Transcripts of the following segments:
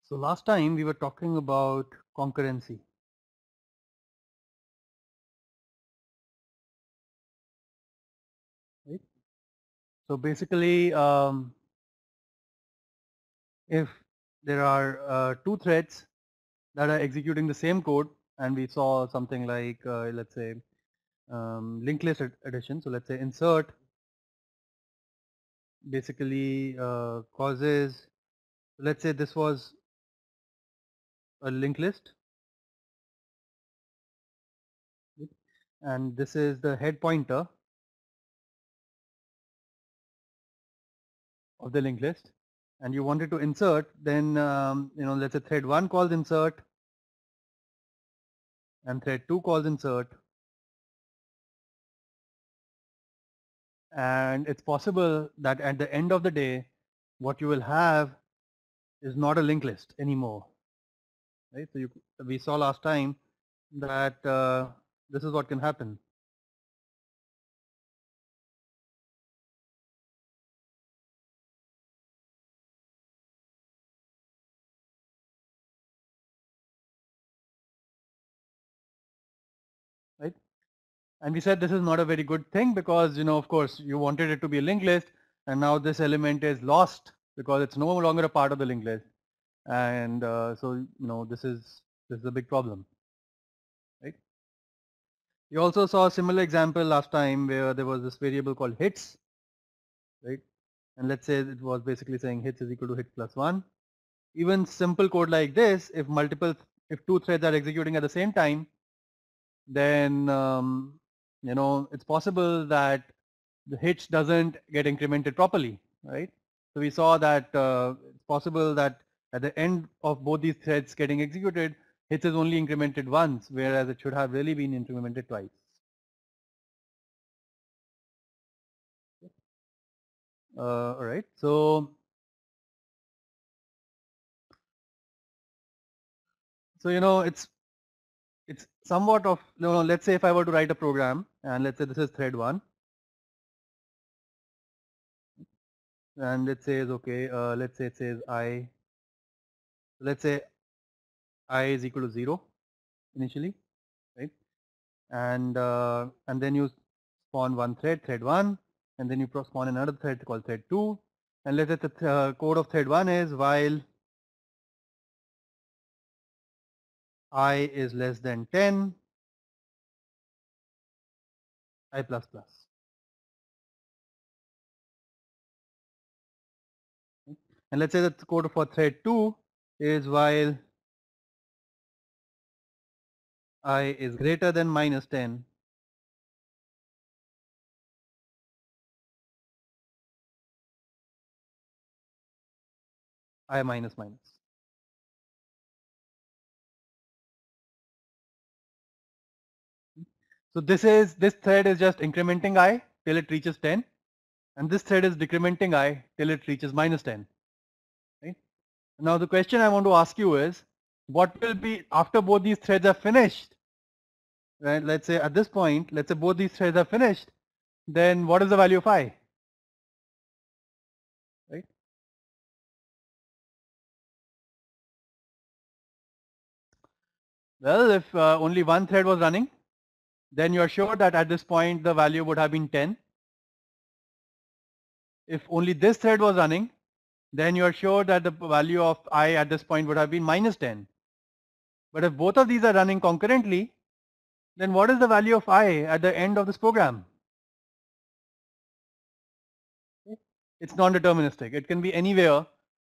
So last time we were talking about concurrency. Right? So basically, if there are two threads that are executing the same code, and we saw something like, let's say, linked list addition. So let's say insert basically causes, let's say this was a linked list, right? And this is the head pointer of the linked list, and you wanted to insert, then let's say thread 1 calls insert and thread 2 calls insert, and it's possible that at the end of the day what you will have is not a linked list anymore, right? So we saw last time that this is what can happen. Right? And we said this is not a very good thing because, of course, you wanted it to be a linked list, and now this element is lost because it's no longer a part of the linked list, and so this is a big problem, right? We also saw a similar example last time where there was this variable called hits, right? And let's say it was basically saying hits is equal to hits plus 1. Even simple code like this, if two threads are executing at the same time, then it's possible that the hits doesn't get incremented properly, right? So we saw that it's possible that at the end of both these threads getting executed, hits is only incremented once, whereas it should have really been incremented twice. All right, so it's somewhat of, let's say if I were to write a program, and let's say this is thread 1, and it says, okay, let's say it says let's say I is equal to 0 initially, right? And then you spawn one thread 1, and then you spawn another thread called thread 2, and let's say the code of thread 1 is while I is less than 10, I plus plus. And let's say that the code for thread 2 is while I is greater than minus 10, I minus minus. So this thread is just incrementing I till it reaches 10, and this thread is decrementing I till it reaches minus 10. Right? Now the question I want to ask you is, what will be after both these threads are finished? Right? Let's say at this point, let's say both these threads are finished, then what is the value of I? Right? Well, if only one thread was running, then you are sure that at this point the value would have been 10. If only this thread was running, then you are sure that the value of I at this point would have been minus 10. But if both of these are running concurrently, then what is the value of I at the end of this program? It's non-deterministic. It can be anywhere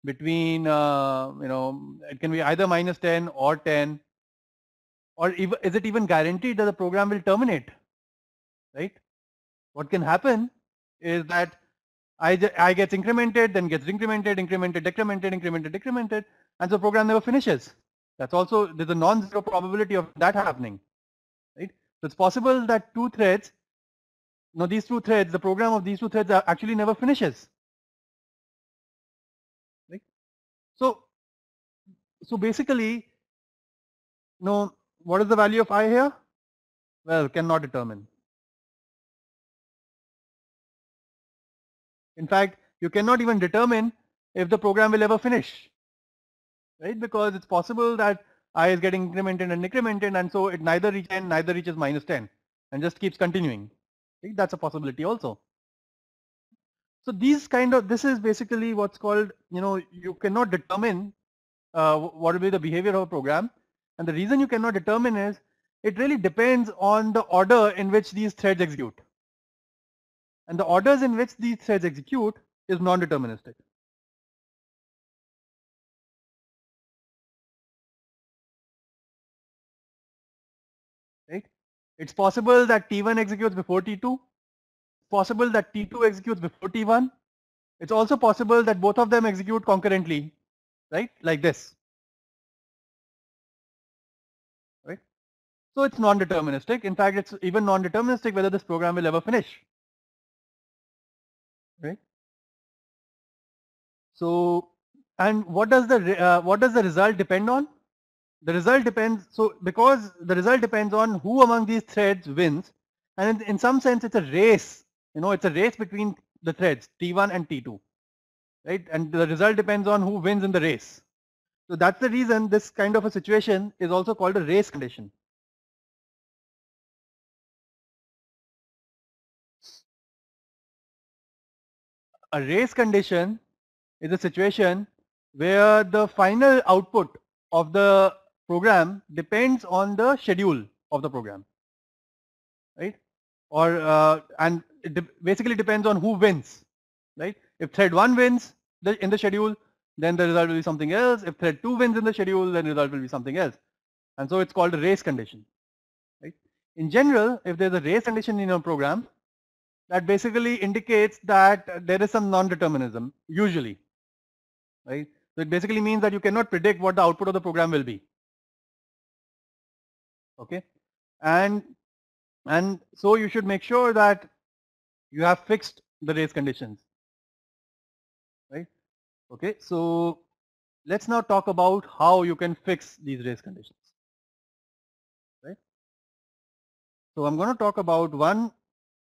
between, it can be either minus 10 or 10, or even, is it even guaranteed that the program will terminate, right? What can happen is that I gets incremented, then gets incremented, decremented, and so the program never finishes. That's also, there's a non-zero probability of that happening, right? So it's possible that two threads, these two threads, the program of these two threads actually never finishes, right? So, basically, what is the value of I here? Well, cannot determine. In fact, you cannot even determine if the program will ever finish. right? Because it's possible that I is getting incremented and decremented, and so it neither reaches 10, neither reaches minus 10, and just keeps continuing. Right? That's a possibility also. So these kind of, this is basically what's called, you cannot determine what will be the behavior of a program, and the reason you cannot determine is it really depends on the order in which these threads execute, and the orders in which these threads execute is non-deterministic. Right? It's possible that T1 executes before T2. Possible that T2 executes before T1. It's also possible that both of them execute concurrently, right? Like this, right? So it's non-deterministic. In fact, it's even non-deterministic whether this program will ever finish, right? So, and what does the result depend on? The result depends. So because the result depends on who among these threads wins, and in some sense, it's a race. It's a race between the threads T1 and T2, right? And the result depends on who wins in the race. So that's the reason this kind of a situation is also called a race condition. A race condition is a situation where the final output of the program depends on the schedule of the program, right? Or and it basically depends on who wins, right? If thread 1 wins in the schedule, then the result will be something else. If thread 2 wins in the schedule, then the result will be something else. And so it's called a race condition, right? In general, if there's a race condition in a program, that basically indicates that there is some non-determinism usually, right? So it basically means that you cannot predict what the output of the program will be. Okay, and so you should make sure that you have fixed the race conditions, right? Okay, so let's now talk about how you can fix these race conditions, right? So I'm going to talk about one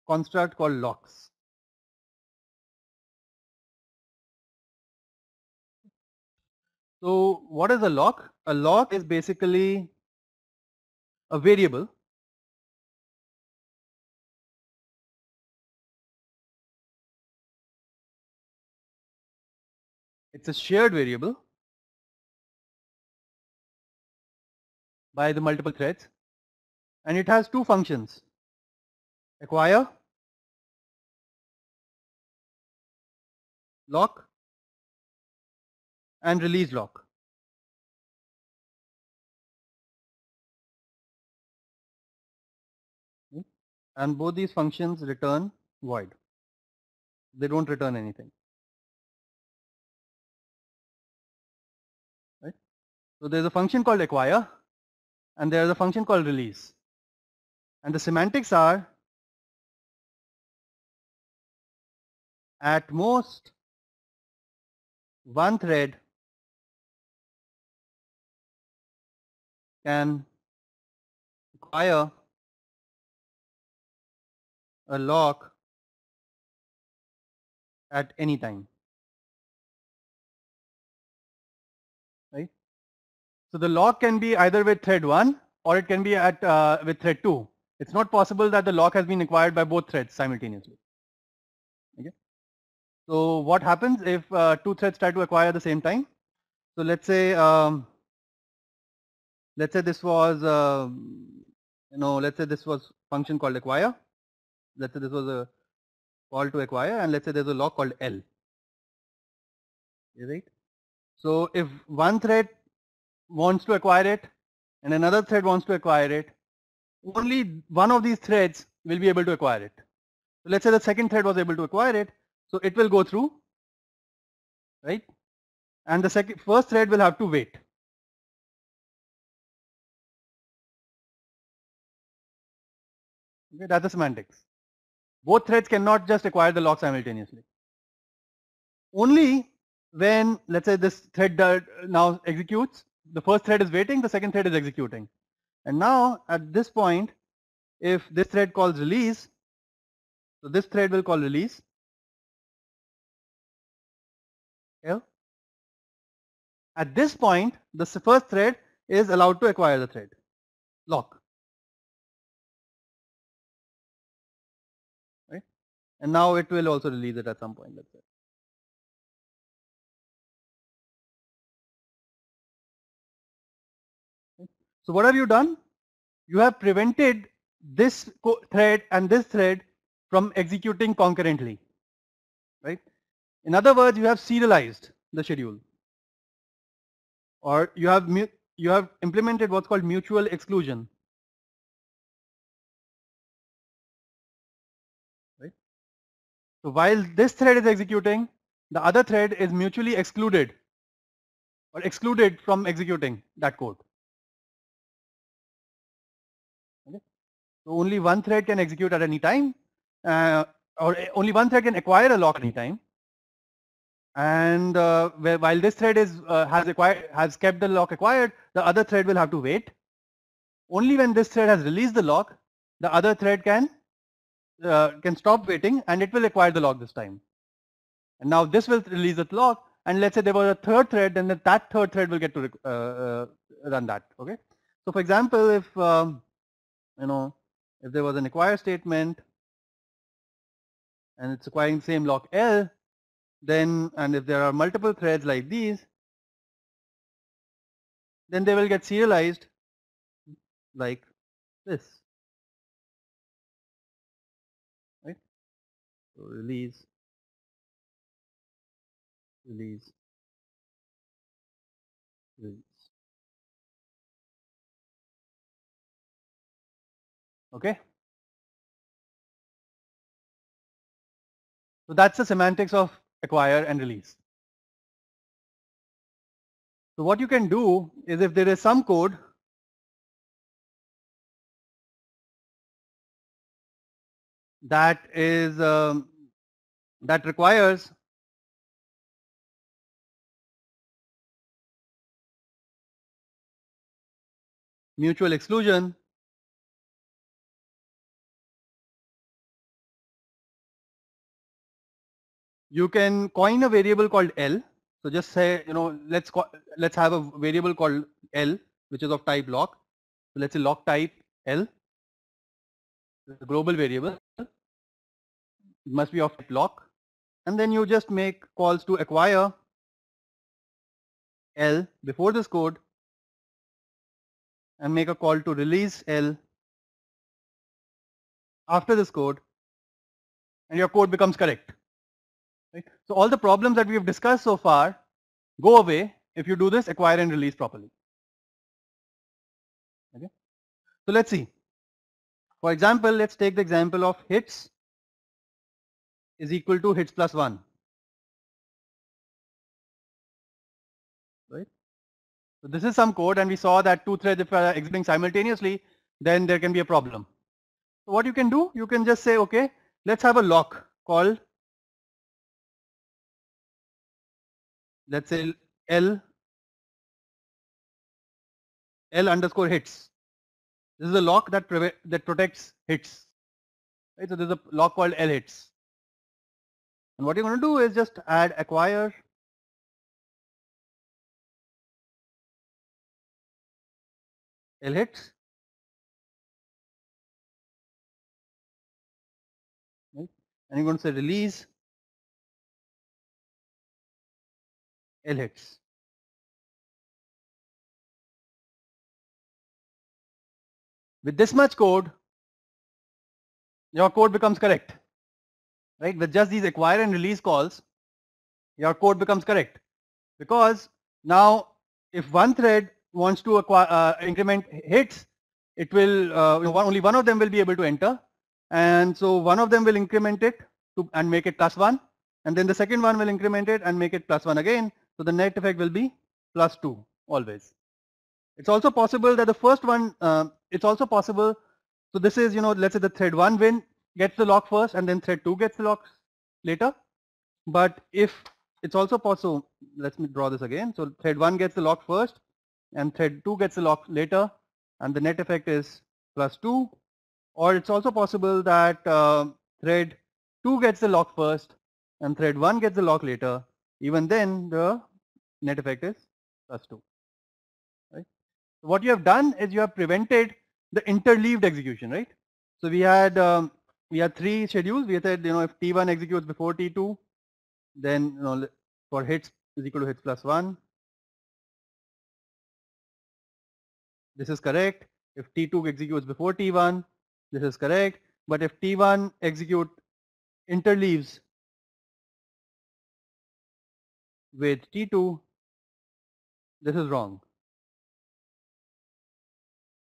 construct called locks. So what is a lock? A lock is basically a variable it's a shared variable by the multiple threads, and it has two functions: acquire lock and release lock. And both these functions return void. They don't return anything, right? So there's a function called acquire and there's a function called release. And the semantics are at most one thread can acquire a lock at any time, right? So the lock can be either with thread 1 or it can be at with thread 2. It's not possible that the lock has been acquired by both threads simultaneously. Okay. So what happens if two threads try to acquire at the same time? So let's say this was let's say this was function called acquire. Let's say this was a call to acquire, and let's say there's a lock called L. Right? So if one thread wants to acquire it and another thread wants to acquire it, only one of these threads will be able to acquire it. So let's say the second thread was able to acquire it, so it will go through, right? And the first thread will have to wait. Okay, that's the semantics. Both threads cannot just acquire the lock simultaneously. Only when, let's say, this thread now executes, the first thread is waiting, the second thread is executing. And now at this point, if this thread calls release, so this thread will call release. Yeah. At this point, the first thread is allowed to acquire the thread lock, right? And now it will also release it at some point, let's say. So what have you done? You have prevented this thread and this thread from executing concurrently, right? In other words, you have serialized the schedule, or you have implemented what's called mutual exclusion, right? So while this thread is executing, the other thread is mutually excluded or excluded from executing that code. Okay? So only one thread can execute at any time, or only one thread can acquire a lock at any time. And while this thread has kept the lock acquired, the other thread will have to wait. Only when this thread has released the lock, the other thread can stop waiting and it will acquire the lock this time. And now this will release the lock, and let's say there was a third thread, then that third thread will get to run that. Okay. So for example, if if there was an acquire statement and it's acquiring the same lock L, then, and if there are multiple threads like these, then they will get serialized like this, right? So release, release, release. Okay. So that's the semantics of acquire and release. So what you can do is, if there is some code that is that requires mutual exclusion, you can coin a variable called L. So just say, let's have a variable called L, which is of type lock. So let's say lock type L, the global variable. It must be of type lock. And then you just make calls to acquire L before this code and make a call to release L after this code, and your code becomes correct. Right? So all the problems that we have discussed so far go away if you do this acquire and release properly. Okay. So let's see. For example, let's take the example of hits is equal to hits plus 1. Right? So this is some code, and we saw that two threads, if are executing simultaneously, then there can be a problem. So what you can do, you can just say, okay, let's have a lock called, let's say L underscore hits. This is a lock that protects hits. Right? So there's a lock called L hits. And what you're going to do is just add acquire L hits. Right? And you're going to say release L hits. With this much code, your code becomes correct. Right? With just these acquire and release calls, your code becomes correct. Because now if one thread wants to increment hits, it will only one of them will be able to enter, and so one of them will increment it and make it +1, and then the second one will increment it and make it +1 again. So the net effect will be +2 always. It's also possible that the first one, it's also possible. So this is, let's say the thread 1 gets the lock first, and then thread 2 gets the lock later. But if it's also possible, let me draw this again. So thread 1 gets the lock first and thread 2 gets the lock later, and the net effect is +2. Or it's also possible that thread 2 gets the lock first and thread 1 gets the lock later. Even then the net effect is plus 2. Right? So what you have done is you have prevented the interleaved execution, right? So we had 3 schedules. We said, if T1 executes before T2, then for hits is equal to hits plus 1. This is correct. If T2 executes before T1, this is correct. But if T1 interleaves with T2, this is wrong,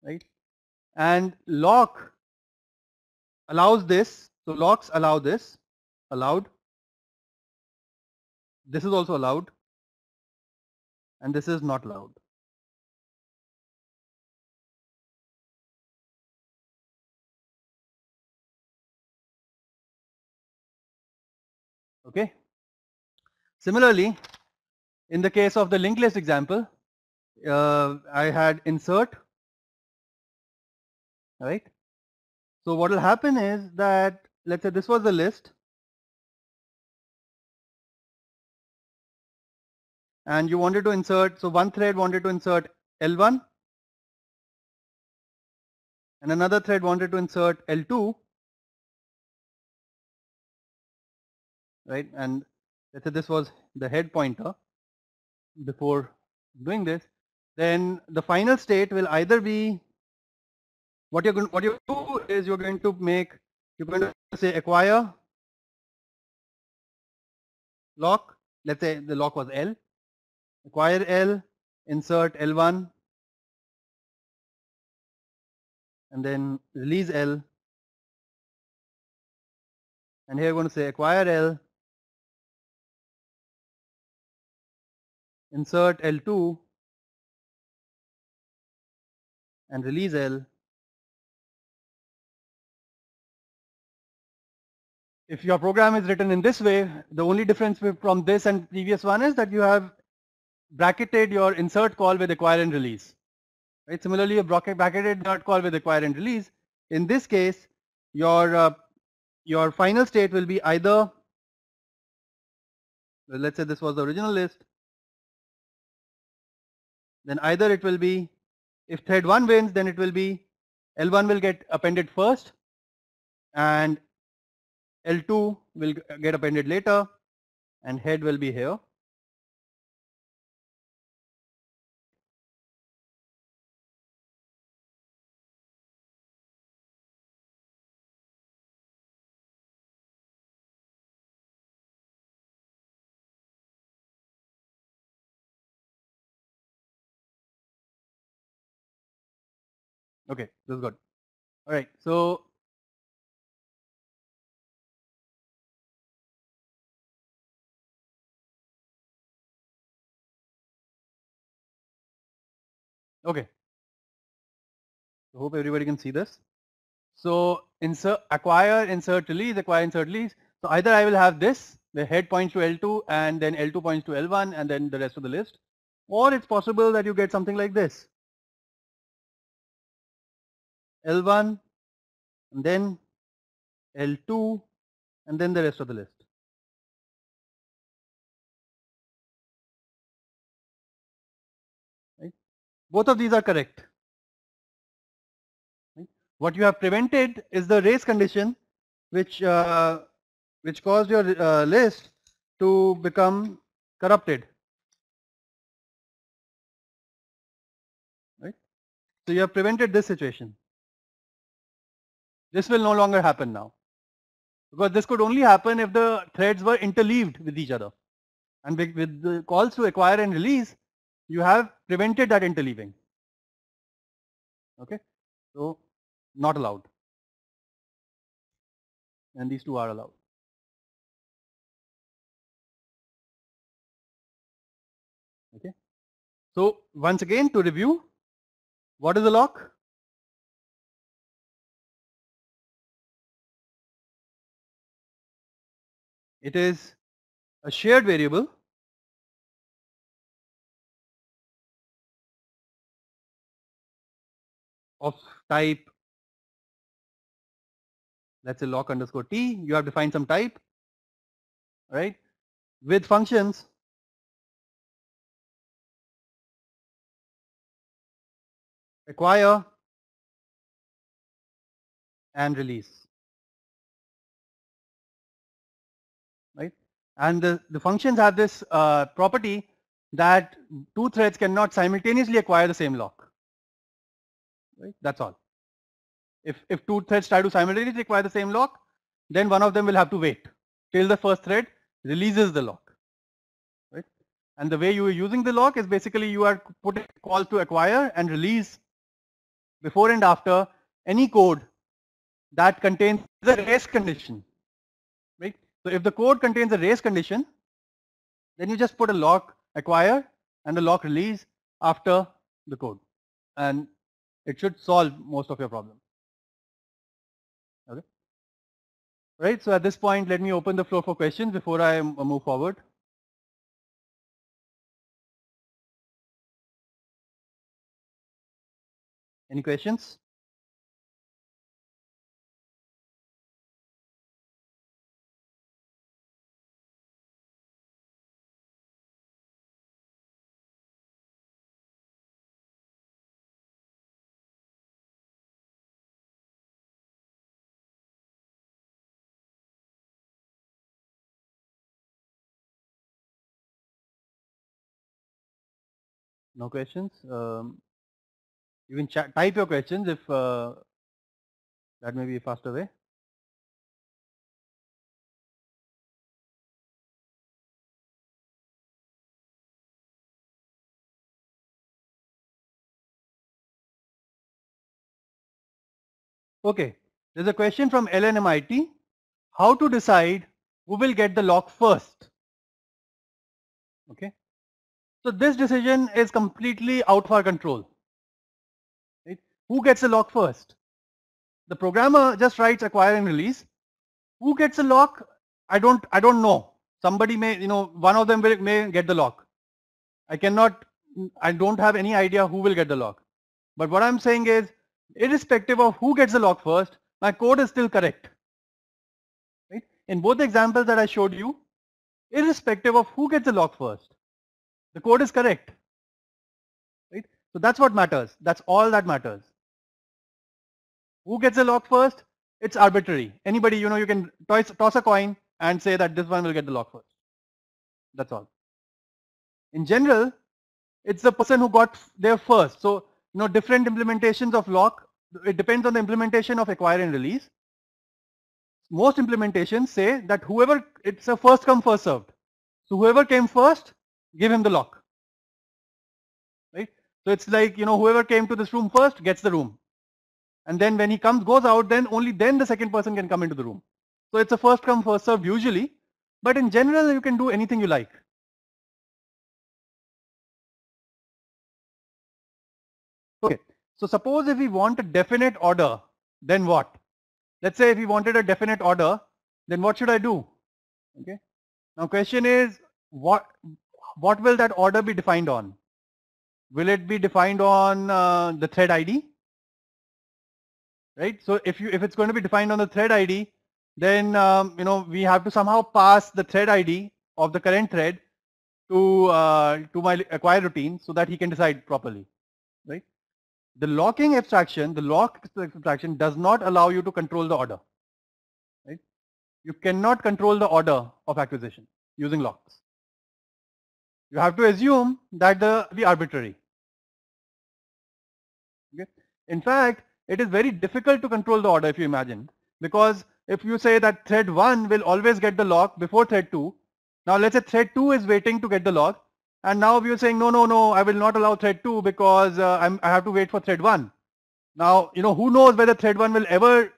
right? And lock allows this. So locks allow this, allowed. This is also allowed, and this is not allowed. Okay. Similarly, in the case of the linked list example, I had insert, right? So what will happen is that, let's say this was the list, and you wanted to insert, so one thread wanted to insert L1, and another thread wanted to insert L2, right? And let's say this was the head pointer before doing this, then the final state will either be, what you do is you're going to say acquire lock, let's say the lock was L, acquire L, insert L1, and then release L, and here we're going to say acquire L, insert L2, and release L. If your program is written in this way, the only difference from this and previous one is that you have bracketed your insert call with acquire and release. Right? Similarly, you bracketed insert call with acquire and release. In this case, your final state will be either, let's say this was the original list, then either it will be, if thread 1 wins, then it will be L1 will get appended first and L2 will get appended later and head will be here. Okay, this is good. All right, so okay, I hope everybody can see this. So insert, acquire, insert, release, acquire, insert, release. So either I will have this, the head points to L2 and then L2 points to L1 and then the rest of the list, or it's possible that you get something like this. L1 and then L2 and then the rest of the list. Right? Both of these are correct. Right? What you have prevented is the race condition which caused your list to become corrupted. Right? So you have prevented this situation. This will no longer happen now, because this could only happen if the threads were interleaved with each other. And with the calls to acquire and release, you have prevented that interleaving. Okay, so not allowed, and these two are allowed. Okay, so once again to review, what is a lock? It is a shared variable of type, let's say lock underscore t. You have defined some type, right, with functions acquire and release, right? And the functions have this property that two threads cannot simultaneously acquire the same lock, right? That's all. If two threads try to simultaneously acquire the same lock, then one of them will have to wait till the first thread releases the lock, right? And the way you are using the lock is basically you are putting calls to acquire and release before and after any code that contains a race condition, right? So if the code contains a race condition, then you just put a lock acquire and a lock release after the code, and it should solve most of your problem. Okay. Right. So at this point, let me open the floor for questions before I move forward. Any questions? No questions. You can type your questions if that may be a faster way. Okay. There's a question from LNMIT. How to decide who will get the lock first? Okay. So this decision is completely out of our control. Right? Who gets the lock first? The programmer just writes acquire and release. Who gets a lock? I don't know. Somebody may, one of them may get the lock. I don't have any idea who will get the lock. But what I'm saying is, irrespective of who gets the lock first, my code is still correct. Right? In both the examples that I showed you, irrespective of who gets the lock first, the code is correct. Right? So that's what matters. That's all that matters. Who gets the lock first? It's arbitrary. Anybody, you can toss a coin and say that this one will get the lock first. That's all. In general, it's the person who got there first. So, different implementations of lock, it depends on the implementation of acquire and release. Most implementations say that it's a first come first served. So whoever came first, give him the lock. Right? So it's like, whoever came to this room first gets the room. And then when he goes out, then only then the second person can come into the room. So it's a first come first served usually, but in general, you can do anything you like. Okay. So suppose if we want a definite order, then what? Let's say if we wanted a definite order, then what should I do? Okay. Now question is, what will that order be defined on? Will it be defined on the thread ID? Right. So if it's going to be defined on the thread ID, then we have to somehow pass the thread ID of the current thread to my acquire routine so that he can decide properly. Right. The locking abstraction, does not allow you to control the order. Right? You cannot control the order of acquisition using locks. You have to assume that be arbitrary. Okay? In fact, it is very difficult to control the order if you imagine, because if you say that thread 1 will always get the lock before thread 2, now let's say thread 2 is waiting to get the lock, and now we are saying no, I will not allow thread 2 because I have to wait for thread 1. Now, who knows whether thread 1 will ever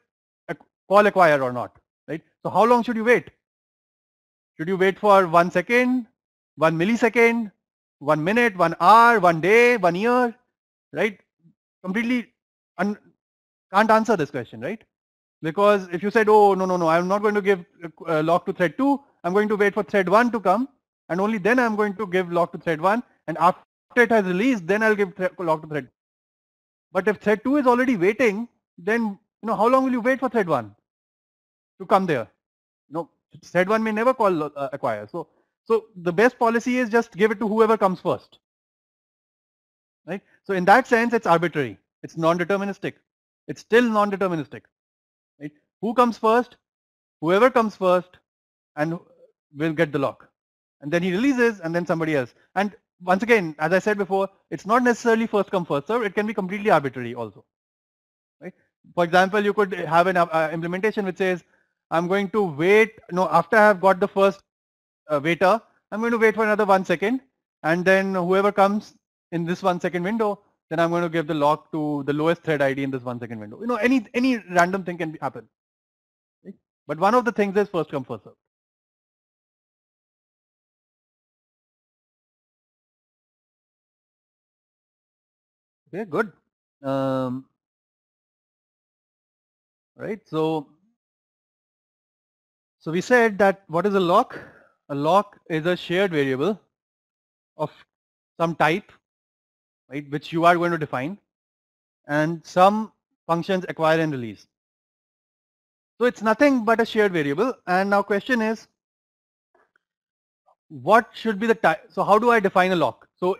call acquire or not, right? So how long should you wait? Should you wait for 1 second, 1 millisecond, 1 minute, 1 hour, 1 day, 1 year, right? Completely can't answer this question, right? Because if you said, oh, no, I'm not going to give lock to thread 2, I'm going to wait for thread 1 to come, and only then I'm going to give lock to thread 1, and after it has released, then I'll give lock to thread. But if thread 2 is already waiting, then how long will you wait for thread 1 to come there? No, thread 1 may never call acquire. So the best policy is just give it to whoever comes first. Right? So in that sense, it's arbitrary. It's non-deterministic. It's still non-deterministic. Right? Who comes first? Whoever comes first and will get the lock. And then he releases and then somebody else. And once again, as I said before, it's not necessarily first come first serve. It can be completely arbitrary also. Right? For example, you could have an implementation which says, I'm going to wait, no, after I have got the first waiter, I'm going to wait for another 1 second, and then whoever comes in this 1 second window, then I'm going to give the lock to the lowest thread ID in this 1 second window. You know, any random thing can happen. Right? But one of the things is first come first serve. Okay, good. Right. So we said that what is a lock? A lock is a shared variable of some type, right, which you are going to define, and some functions acquire and release. So it's nothing but a shared variable. And now question is, what should be the type? So how do I define a lock? So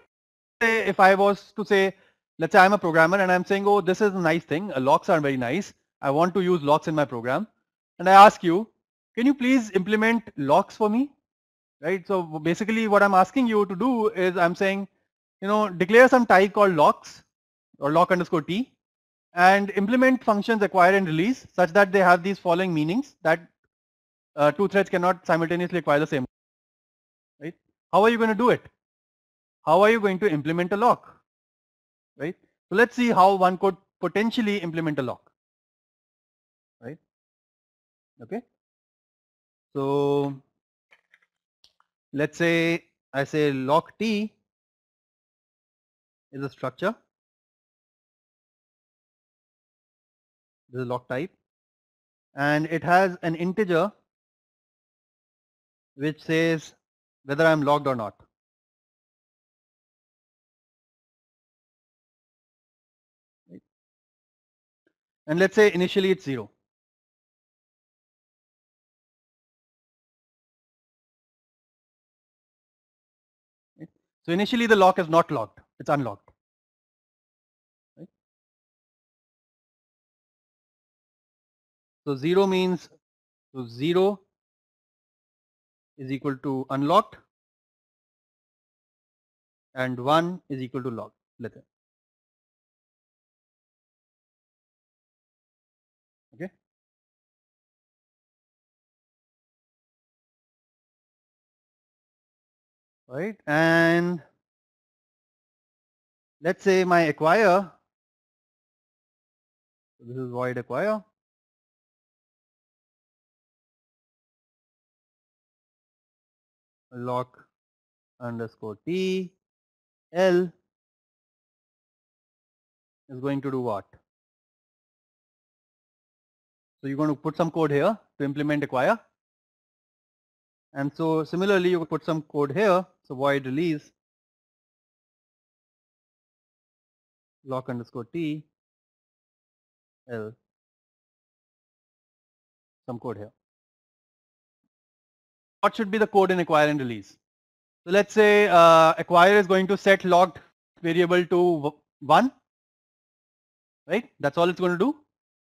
if I was to say, let's say I'm a programmer and I'm saying, oh, this is a nice thing. Locks are very nice. I want to use locks in my program. And I ask you, can you please implement locks for me? Right. So basically what I'm asking you to do is I'm saying, you know, declare some type called locks or lock underscore t and implement functions acquire and release such that they have these following meanings that two threads cannot simultaneously acquire the same. Right? How are you going to do it? How are you going to implement a lock? Right? So let's see how one could potentially implement a lock. Right? Okay. So let's say I say lock t is a structure. This is lock type, and it has an integer which says whether I'm logged or not. Right? And let's say initially it's 0. Right? So initially the lock is not locked, it's unlocked. Right? So 0 means, so 0 is equal to unlocked and 1 is equal to locked, let's say. Okay. Right. And let's say my acquire, so this is void acquire, lock underscore t l is going to do what? So you're going to put some code here to implement acquire. And so similarly, you could put some code here. So void release lock underscore t l, some code here. What should be the code in acquire and release? So let's say acquire is going to set locked variable to 1, right? That's all it's going to do.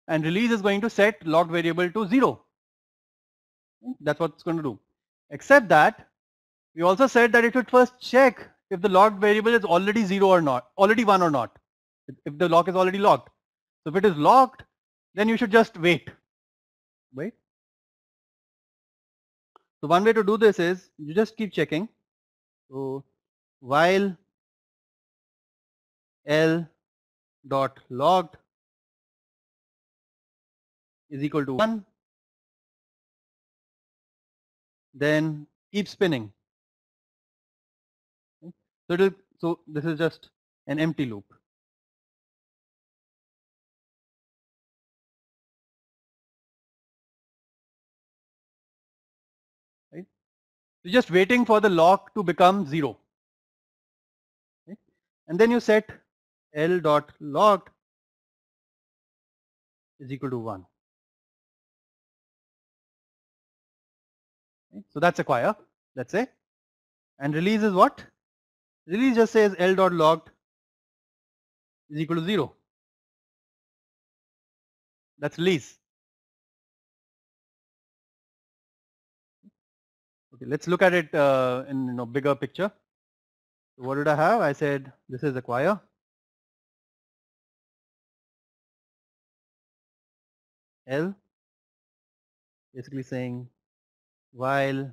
And release is going to set locked variable to 0. That's what it's going to do. Except that we also said that it should first check if the locked variable is already 0 or not, already 1 or not. If the lock is already locked. So if it is locked, then you should just wait. Right? So one way to do this is you just keep checking. So while L dot logged is equal to 1, then keep spinning. So this is just an empty loop. Right? You're just waiting for the lock to become 0. Right? And then you set L dot logged is equal to 1. Right? So that's acquire, let's say. And release is what? Release just says L dot logged is equal to 0. That's release. Okay, let's look at it in bigger picture. So what did I have? I said this is acquire. L, basically saying while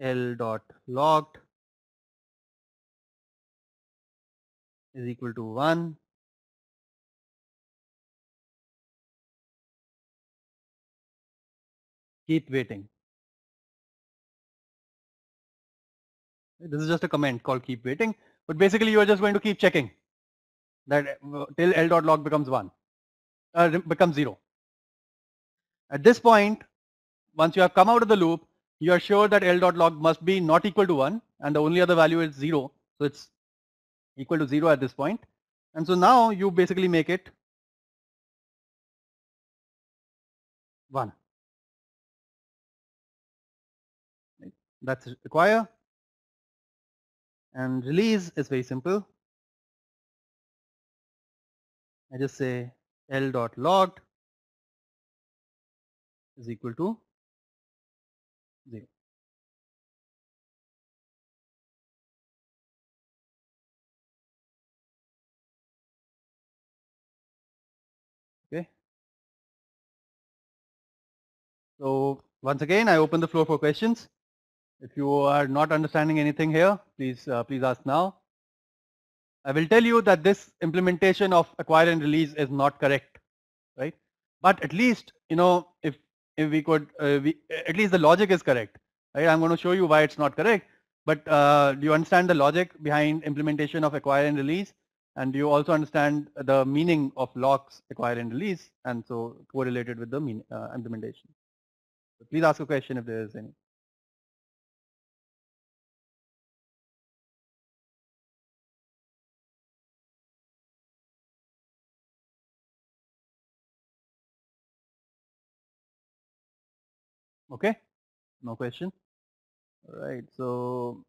L dot logged is equal to 1, keep waiting. This is just a comment called keep waiting, but basically you are just going to keep checking that till L dot log becomes 1, becomes 0. At this point, once you have come out of the loop, you are sure that L dot log must be not equal to 1 and the only other value is 0. So it's equal to 0 at this point. And so now you basically make it 1. Right? That's acquire. And release is very simple. I just say L dot logged is equal to 0. Okay. So once again, I open the floor for questions. If you are not understanding anything here, please ask now. I will tell you that this implementation of acquire and release is not correct, right? But at least if we could, at least the logic is correct, right? I'm going to show you why it's not correct. But do you understand the logic behind implementation of acquire and release? And do you also understand the meaning of locks, acquire and release, and so correlated with the implementation? So please ask a question if there is any. Okay, no question. All right, so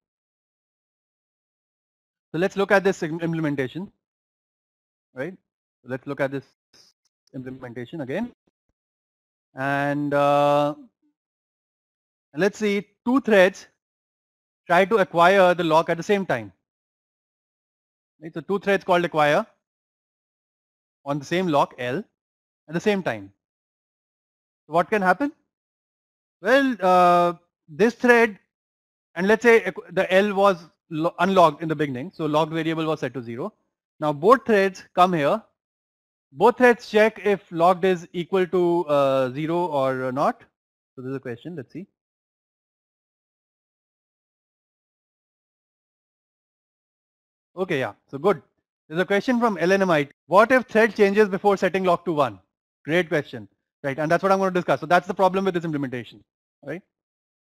let's look at this implementation, right? Let's look at this implementation again, and let's see two threads try to acquire the lock at the same time. Right? So two threads called acquire on the same lock L at the same time. So what can happen? Well, this thread, and let's say the L was unlocked in the beginning, so locked variable was set to 0. Now both threads come here. Both threads check if locked is equal to 0 or not. So this is a question. Let's see. Okay, yeah. So good. There's a question from LNMIT. What if thread changes before setting lock to 1? Great question. Right, and that's what I'm going to discuss. So that's the problem with this implementation. Right.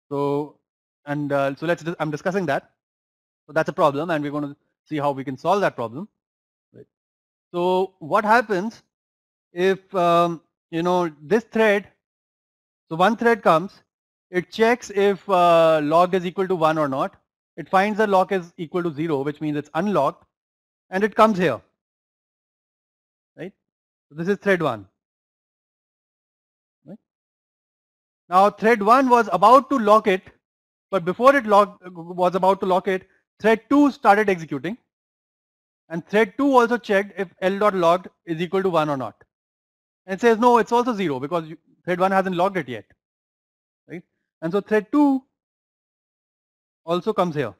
So and so I'm discussing that. So that's a problem, and we're going to see how we can solve that problem. Right. So what happens if this thread? So one thread comes, it checks if log is equal to 1 or not. It finds the lock is equal to 0, which means it's unlocked, and it comes here. Right. So this is thread 1. Right. Now thread 1 was about to lock it, but before it was about to lock it, thread 2 started executing, and thread 2 also checked if L.logged is equal to 1 or not. And it says no, it's also 0 because thread 1 hasn't logged it yet. Right? And so thread 2 also comes here.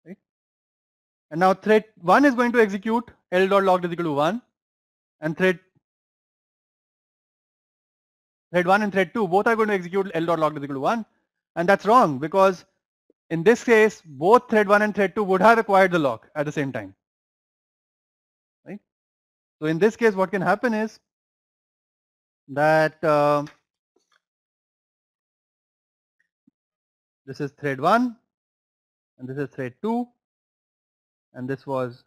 Right? And now thread 1 is going to execute L.logged is equal to 1, and thread 1 and thread 2 both are going to execute L.logged is equal to 1, and that's wrong because in this case both thread 1 and thread 2 would have acquired the lock at the same time. Right? So in this case what can happen is that this is thread 1 and this is thread 2, and this was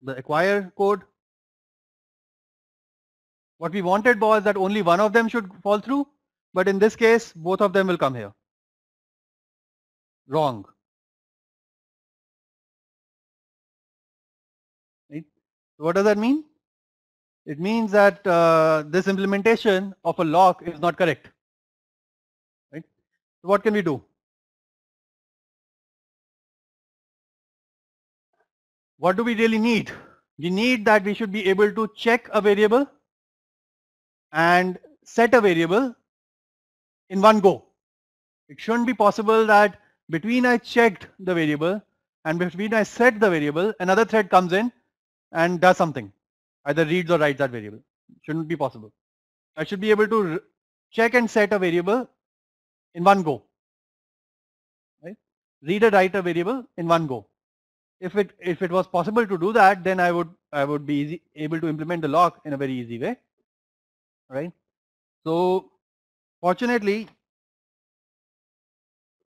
the acquire code. What we wanted was that only one of them should fall through, but in this case both of them will come here. Wrong. right? So what does that mean? It means that this implementation of a lock is not correct, right? So what can we do? What do we really need? We need that we should be able to check a variable and set a variable in one go. It shouldn't be possible that between I checked the variable and between I set the variable, another thread comes in and does something, either reads or writes that variable. Shouldn't be possible. I should be able to check and set a variable in one go, right? Read or write a variable in one go. If it was possible to do that, then I would be able to implement the lock in a very easy way, right? So fortunately,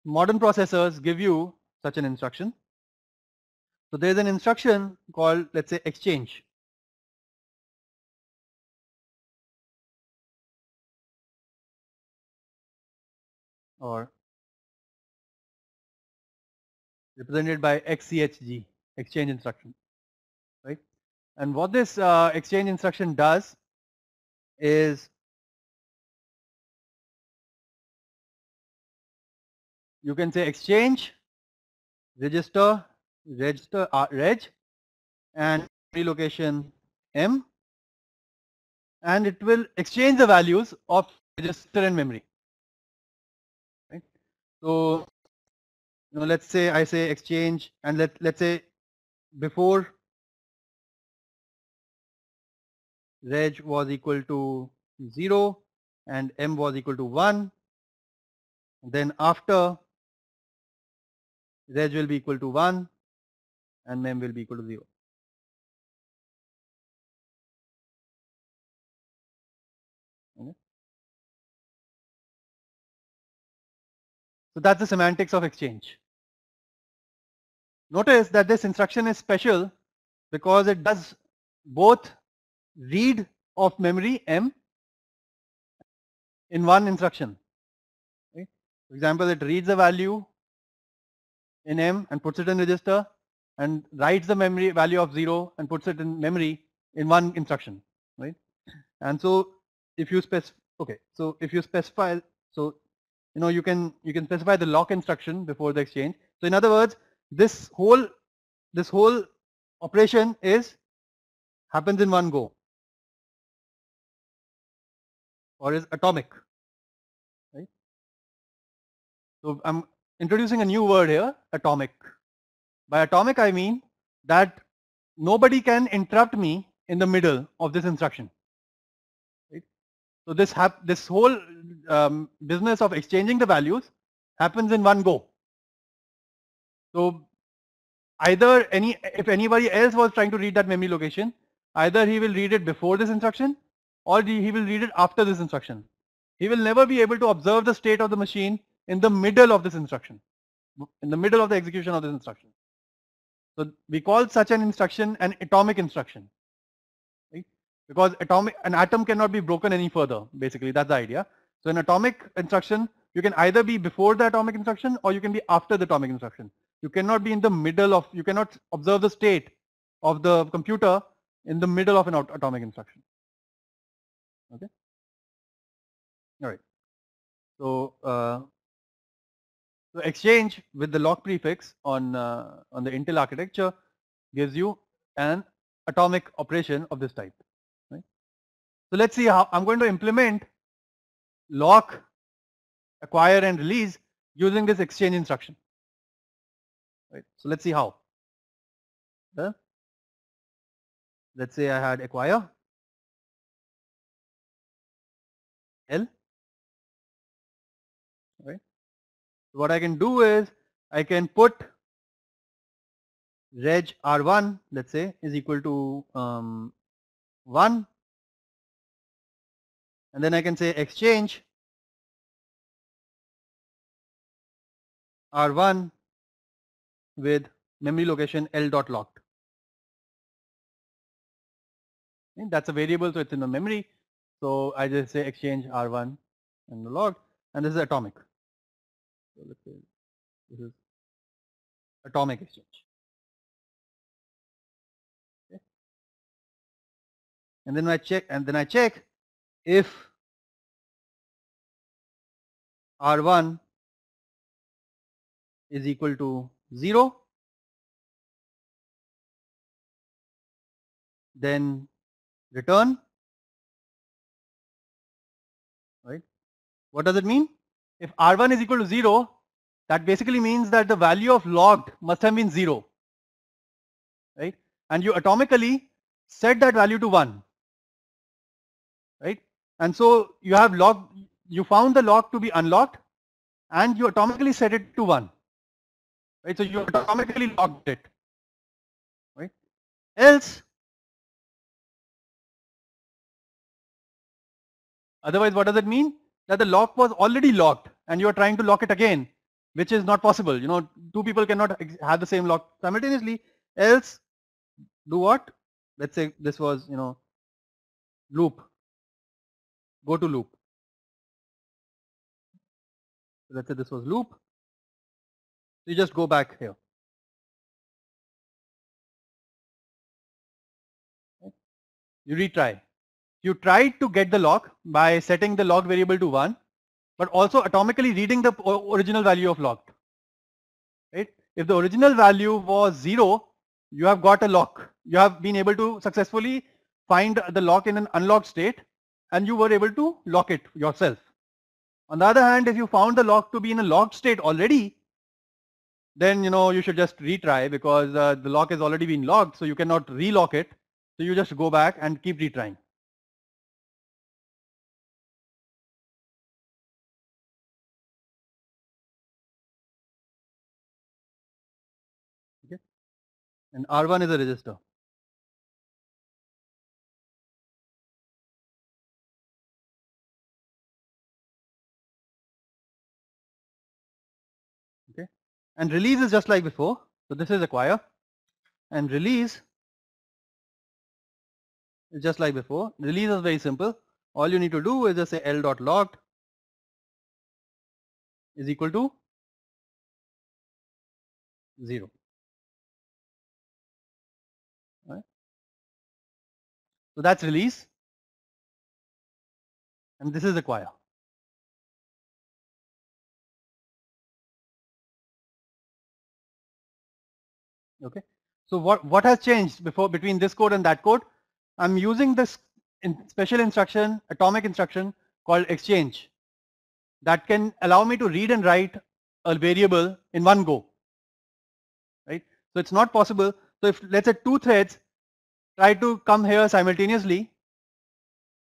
modern processors give you such an instruction. So there's an instruction called, let's say, exchange. Or represented by XCHG, exchange instruction, right? And what this exchange instruction does is you can say exchange register reg and relocation M, and it will exchange the values of register and memory, right? So let's say I say exchange, and let's say before reg was equal to 0 and M was equal to 1, then after reg will be equal to 1 and mem will be equal to 0. Okay. So that's the semantics of exchange. Notice that this instruction is special because it does both read of memory M in one instruction. Okay. For example, it reads the value in M and puts it in register, and writes the memory value of 0 and puts it in memory in one instruction, right? And so if you specify, so you can specify the lock instruction before the exchange. So in other words, this whole operation happens in one go, or is atomic, right? So I'm introducing a new word here, atomic. By atomic I mean that nobody can interrupt me in the middle of this instruction, right? So this whole business of exchanging the values happens in one go. So either if anybody else was trying to read that memory location, either he will read it before this instruction or he will read it after this instruction. He will never be able to observe the state of the machine in the middle of this instruction, in the middle of the execution of this instruction. So we call such an instruction an atomic instruction, right? Because an atom cannot be broken any further, basically that's the idea. So an atomic instruction, you can either be before the atomic instruction or you can be after the atomic instruction. You cannot be in the middle of, you cannot observe the state of the computer in the middle of an atomic instruction. Okay. All right. So so exchange with the lock prefix on the Intel architecture gives you an atomic operation of this type, right? So let's see how I'm going to implement lock, acquire and release using this exchange instruction, right? So let's see how. Let's say I had acquire L, right? So what I can do is I can put reg R1, let's say, is equal to 1, and then I can say exchange R1 with memory location L dot locked. Okay, that's a variable, so it's in the memory. So I just say exchange R1 and the log, and this is atomic. So let's say this is atomic exchange. Okay. and then I check if R1 is equal to 0, then return, right? What does it mean? If R1 is equal to 0, that basically means that the value of logged must have been 0, right? And you atomically set that value to 1, right? And so you have you found the log to be unlocked and you atomically set it to 1, right? So you atomically logged it, right? Else, otherwise what does it mean? That the lock was already locked and you are trying to lock it again, which is not possible. You know, two people cannot have the same lock simultaneously. Else, do what? Let's say this was, you know, loop, go to loop. So let's say this was loop. You just go back here. You retry. You tried to get the lock by setting the log variable to 1, but also atomically reading the original value of locked. Right? If the original value was 0, you have got a lock. You have been able to successfully find the lock in an unlocked state and you were able to lock it yourself. On the other hand, if you found the lock to be in a locked state already, then you know you should just retry because the lock has already been locked, so you cannot relock it. So you just go back and keep retrying. Okay. And R1 is a register. Okay. And release is just like before. So this is acquire and release is just like before. Release is very simple. All you need to do is just say l.logged is equal to 0. Right? So that's release and this is acquire. Okay. So what has changed between this code and that code? I'm using this special instruction, atomic instruction called exchange that can allow me to read and write a variable in one go. Right? So it's not possible. So if let's say two threads try to come here simultaneously,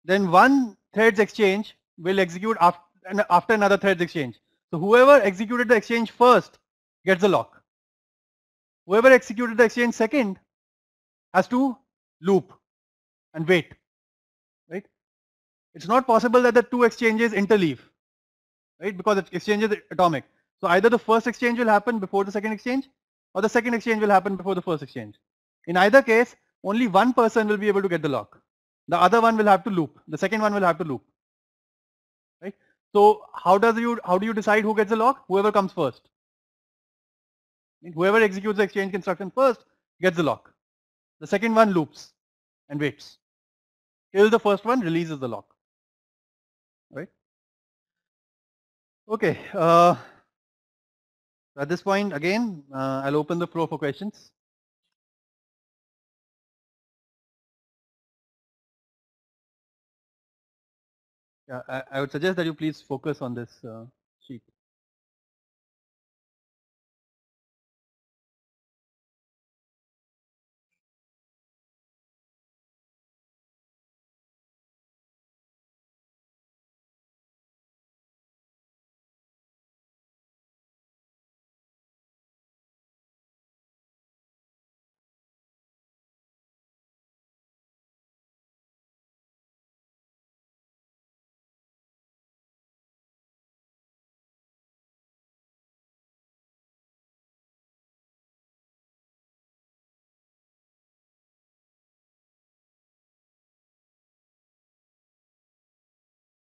then one thread's exchange will execute after another thread's exchange. So whoever executed the exchange first gets the lock. Whoever executed the exchange second has to loop and wait, right? It's not possible that the two exchanges interleave, right? Because the exchange is atomic. So either the first exchange will happen before the second exchange or the second exchange will happen before the first exchange. In either case, only one person will be able to get the lock. The other one will have to loop. The second one will have to loop, right? So how do you decide who gets the lock? Whoever comes first. Whoever executes the exchange instruction first gets the lock. The second one loops and waits till the first one releases the lock, right? Okay. At this point, again, I'll open the floor for questions. Yeah, I would suggest that you please focus on this sheet.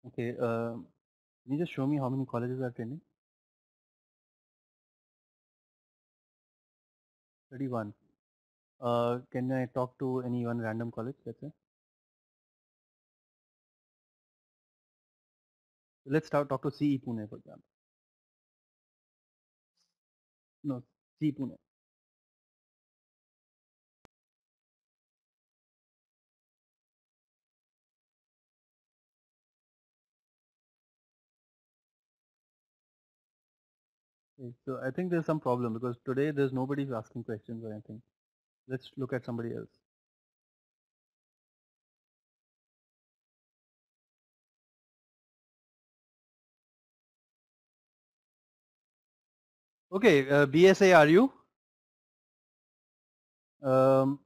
Okay. Can you just show me how many colleges are attending? 31. Can I talk to any one random college? Let's say. Let's talk to CE Pune, for example. No, CE Pune. Okay, so I think there's some problem because today there's nobody who's asking questions or anything. Let's look at somebody else. Okay, BSA, are you? Um,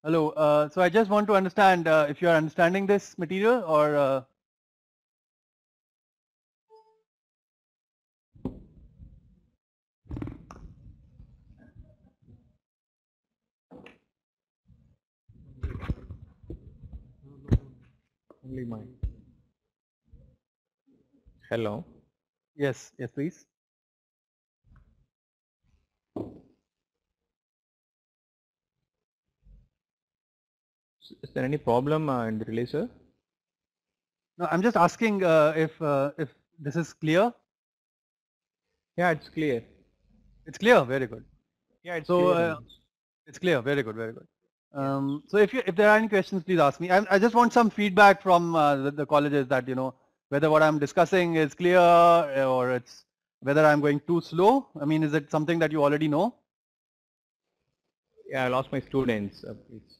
Hello. So I just want to understand if you are understanding this material or Only mine. Hello. yes, yes, please. Is there any problem in the relay, sir? No, I'm just asking if this is clear. Yeah, it's clear. It's clear. Very good. Yeah, it's So clear. it's clear. Very good. Very good. Yeah. So if there are any questions, please ask me. I just want some feedback from the colleges that whether what I'm discussing is clear or it's whether I'm going too slow. I mean, is it something that you already know? Yeah, I lost my students. Please.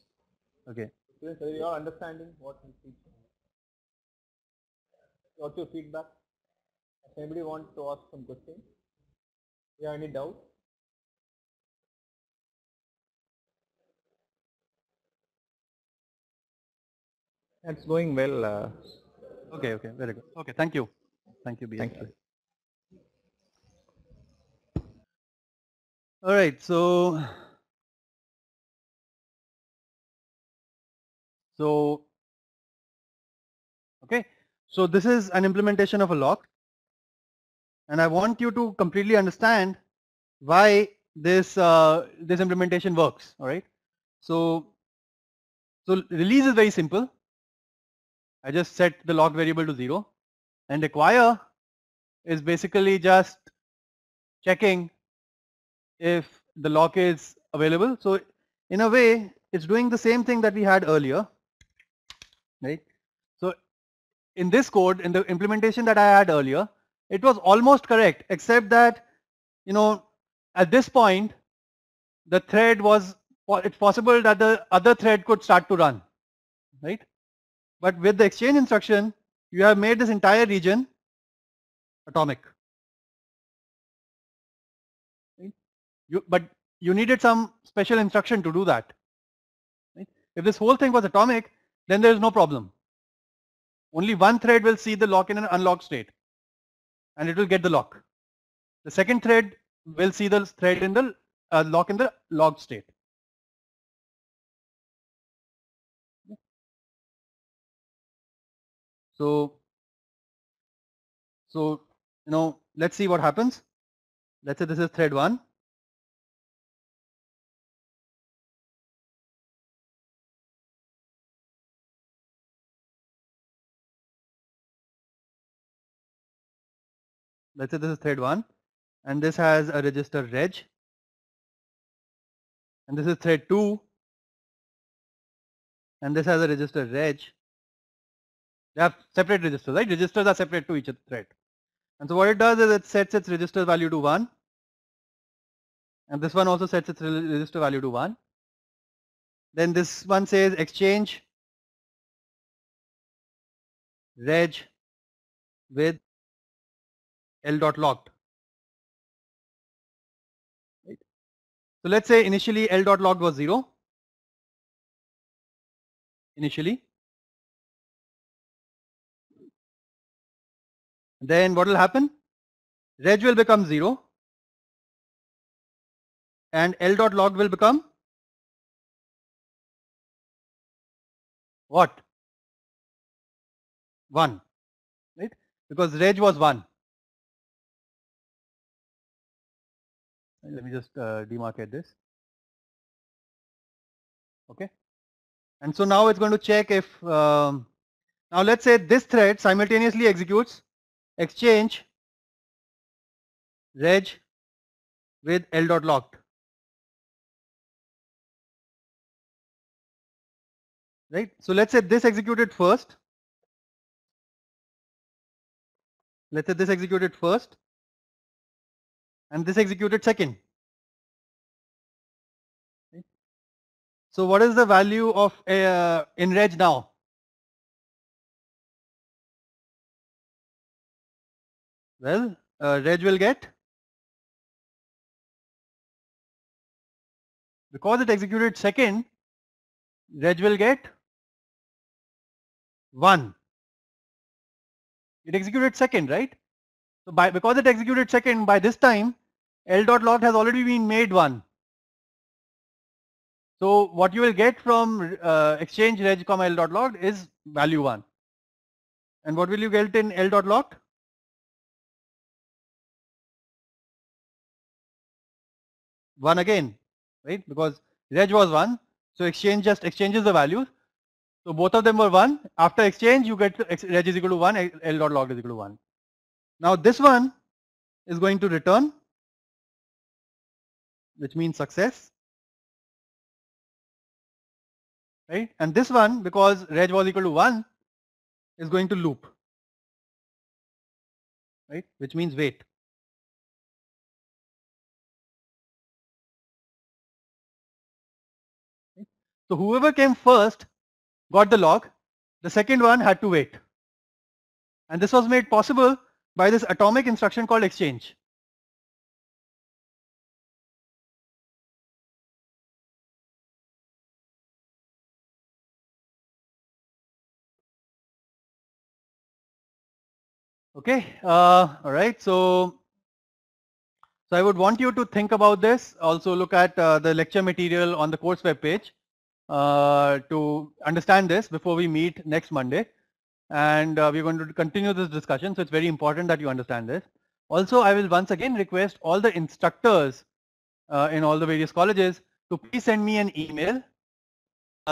Okay. Students, are you all understanding what I'm teaching? What's your feedback? Does anybody want to ask some questions? You have any doubt? It's going well. Okay. Okay. Very good. Okay. Thank you. Thank you, Thank BSR. you. All right. So okay. So this is an implementation of a lock, and I want you to completely understand why this implementation works. All right. So release is very simple. I just set the lock variable to 0, and acquire is basically just checking if the lock is available. So in a way, it's doing the same thing that we had earlier, right? So in this code, in the implementation that I had earlier, it was almost correct, except that at this point, the thread was, it's possible that the other thread could start to run, right? But with the exchange instruction, you have made this entire region atomic. Right? But you needed some special instruction to do that. Right? If this whole thing was atomic, then there is no problem. Only one thread will see the lock in an unlocked state, and it will get the lock. The second thread will see the thread in the lock in the logged state. So, let's see what happens. Let's say this is thread 1. Let's say this is thread 1, and this has a register reg, and this is thread 2, and this has a register reg. They have separate registers, right? Registers are separate to each thread. And so what it does is it sets its register value to 1, and this one also sets its register value to 1. Then this one says exchange reg with l.logged. Right? So let's say initially l.logged was 0. Initially. Then what will happen? Reg will become 0 and l.logged will become what? 1, right? Because reg was 1. Let me just demarcate this. Okay. And so now it's going to check if, now let's say this thread simultaneously executes exchange reg with l.locked, right? So let's say this executed first. Let's say this executed first and this executed second. Right? So what is the value of in reg now? Well, reg will get, because it executed second, reg will get 1. It executed second, right? So because it executed second, by this time l.locked has already been made 1. So what you will get from exchange reg comma l.locked is value 1. And what will you get in l.locked? 1 again, right? Because reg was 1, so exchange just exchanges the values. So both of them were 1. After exchange, you get reg is equal to 1, l.locked is equal to 1. Now this one is going to return, which means success, right? And this one, because reg was equal to 1, is going to loop, right? Which means wait. So whoever came first got the lock, the second one had to wait. And this was made possible by this atomic instruction called exchange. Okay, all right. So I would want you to think about this. Also look at the lecture material on the course web page to understand this before we meet next Monday. And we're going to continue this discussion. So it's very important that you understand this. Also, I will once again request all the instructors in all the various colleges to please send me an email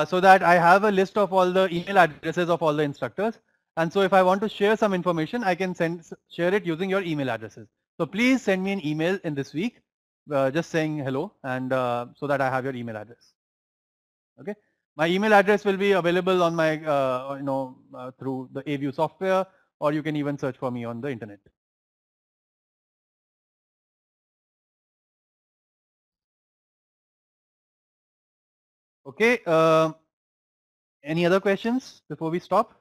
so that I have a list of all the email addresses of all the instructors. And so if I want to share some information, I can share it using your email addresses. So please send me an email in this week, just saying hello, and so that I have your email address. Okay. My email address will be available on my, through the AView software, or you can even search for me on the internet. Okay. Any other questions before we stop?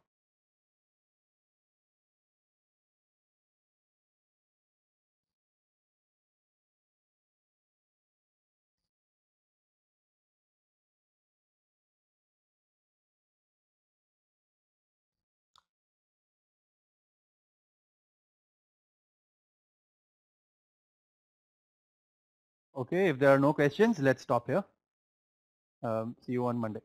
Okay. If there are no questions, let's stop here. See you on Monday.